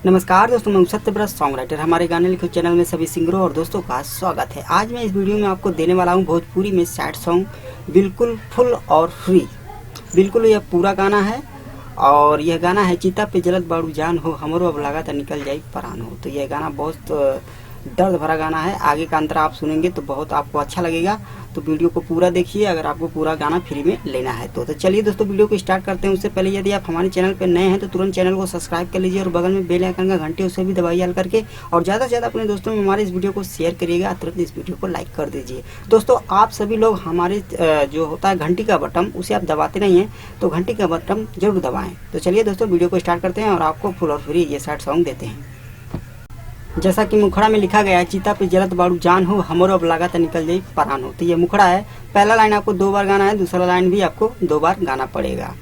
नमस्कार दोस्तों, मैं सत्यव्रत सॉन्ग राइटर। हमारे गाने लिखो चैनल में सभी सिंगरों और दोस्तों का स्वागत है। आज मैं इस वीडियो में आपको देने वाला हूं भोजपुरी में सैड सॉन्ग, बिल्कुल फुल और फ्री। बिल्कुल यह पूरा गाना है और यह गाना है चिता पे जलत बाड़ू जान हो, हमरो अब लागत निकल जाई परान हो। तो यह गाना बहुत दर्द भरा गाना है। आगे का अंतरा आप सुनेंगे तो बहुत आपको अच्छा लगेगा। तो वीडियो को पूरा देखिए अगर आपको पूरा गाना फ्री में लेना है तो चलिए दोस्तों वीडियो को स्टार्ट करते हैं। उससे पहले यदि आप हमारे चैनल पर नए हैं तो तुरंत चैनल को सब्सक्राइब कर लीजिए और बगल में बेल आइकन का घंटे उसे भी दबाइए हल करके, और ज़्यादा से ज़्यादा अपने दोस्तों में हमारे इस वीडियो को शेयर करिएगा। तुरंत इस वीडियो को लाइक कर दीजिए। दोस्तों आप सभी लोग हमारे जो होता है घंटी का बटन, उसे आप दबाते नहीं हैं तो घंटी का बटन जरूर दबाएँ। तो चलिए दोस्तों वीडियो को स्टार्ट करते हैं और आपको फुल और फ्री ये सैड सॉन्ग देते हैं। जैसा कि मुखड़ा में लिखा गया है, चिता पे जलत बाड़ू जान हो, हमरो अब लागत निकल जाई परान हो। तो ये मुखड़ा है। पहला लाइन आपको 2 बार गाना है, दूसरा लाइन भी आपको 2 बार गाना पड़ेगा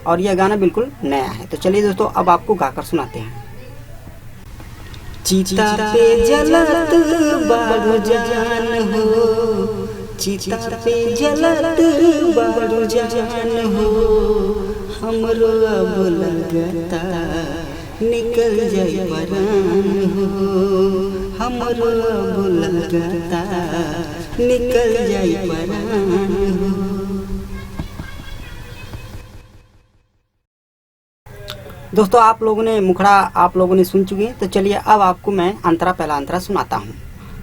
और यह गाना बिल्कुल नया है। तो चलिए दोस्तों अब आपको गाकर सुनाते हैं। चिता पे जलत बाड़ू जान हो, चिता पे जलत बाड़ू जान हो, हमरो अब लागता निकल जाई परान हो, हमरो अब लागता निकल जाई परान हो। दोस्तों आप लोगों ने मुखड़ा आप लोगों ने सुन चुके हैं। तो चलिए अब आपको मैं अंतरा, पहला अंतरा सुनाता हूँ।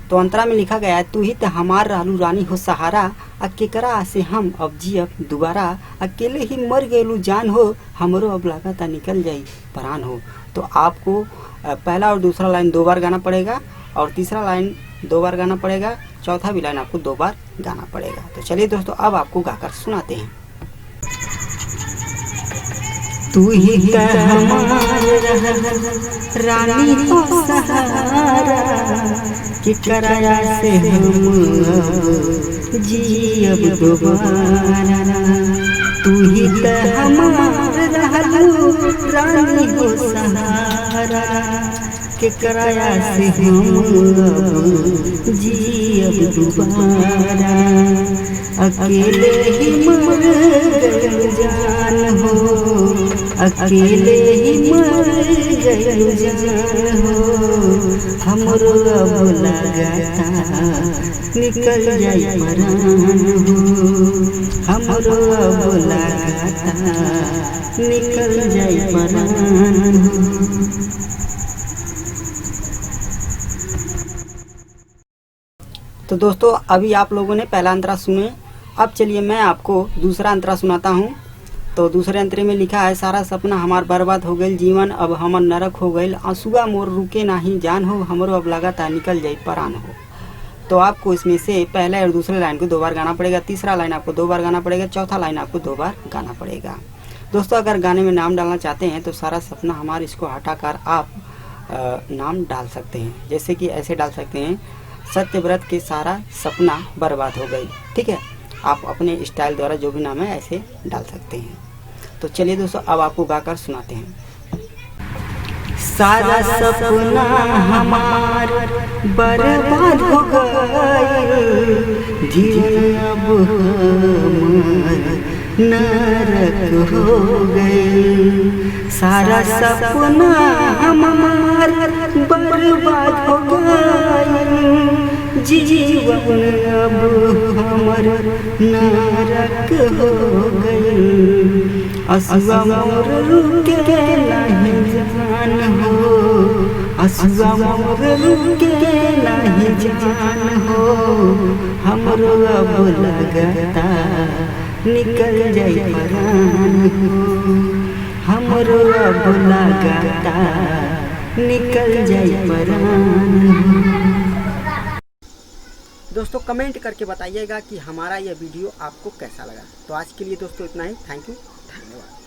तो अंतरा में लिखा गया है, तू ही तो हमार रहलू रानी हो सहारा, अकेकरा से हम अब जियब दोबारा, अकेले ही मर गएलू जान हो, हमरो अब लागता निकल जाई परान हो। तो आपको पहला और दूसरा लाइन 2 बार गाना पड़ेगा और तीसरा लाइन 2 बार गाना पड़ेगा, चौथा भी लाइन आपको 2 बार गाना पड़ेगा। तो चलिए दोस्तों अब आपको गाकर सुनाते हैं। तू ही तो हमार रानी हो सहारा, कि कराया से हम जियब दोबारा। तू ही तो हमार रहलू रानी हो सहारा, कि कराया से हम जियब दोबारा। अकेले ही मर गए जान हो, अकेले ही मर गए जान हो, हमरो अब लागता निकल जाई परान हो, हमरो अब लागता निकल जाई परान हो। तो दोस्तों अभी आप लोगों ने पहला अंतरा सुने। अब चलिए मैं आपको दूसरा अंतरा सुनाता हूँ। तो दूसरे अंतरे में लिखा है, सारा सपना हमार बर्बाद हो गई, जीवन अब हमर नरक हो गई, आंसुआ मोर रुके नहीं जान हो, हमरो अब लागता निकल जाई परान हो। तो आपको इसमें से पहले और दूसरे लाइन को 2 बार गाना पड़ेगा, तीसरा लाइन आपको 2 बार गाना पड़ेगा, चौथा लाइन आपको 2 बार गाना पड़ेगा। दोस्तों अगर गाने में नाम डालना चाहते हैं तो सारा सपना हमार, इसको हटाकर आप नाम डाल सकते हैं। जैसे कि ऐसे डाल सकते हैं, सत्यव्रत के सारा सपना बर्बाद हो गई। ठीक है, आप अपने स्टाइल द्वारा जो भी नाम है ऐसे डाल सकते हैं। तो चलिए दोस्तों अब आपको गाकर सुनाते हैं। सारा सपना हमार बर्बाद हो गई, जीवन अब हमार नरक हो गई। सारा सपना हमार बर्बाद हो गई, जीवन अब हमर नरक हो गई। आंसुआ मोर रुके नहीं जान हो, आंसुआ मोर रुके नहीं जान हो, हमरो अब लागता निकल जाई परान हो, हमरो अब लागता निकल जाई परान हो। दोस्तों कमेंट करके बताइएगा कि हमारा यह वीडियो आपको कैसा लगा। तो आज के लिए दोस्तों इतना ही। थैंक यू, धन्यवाद।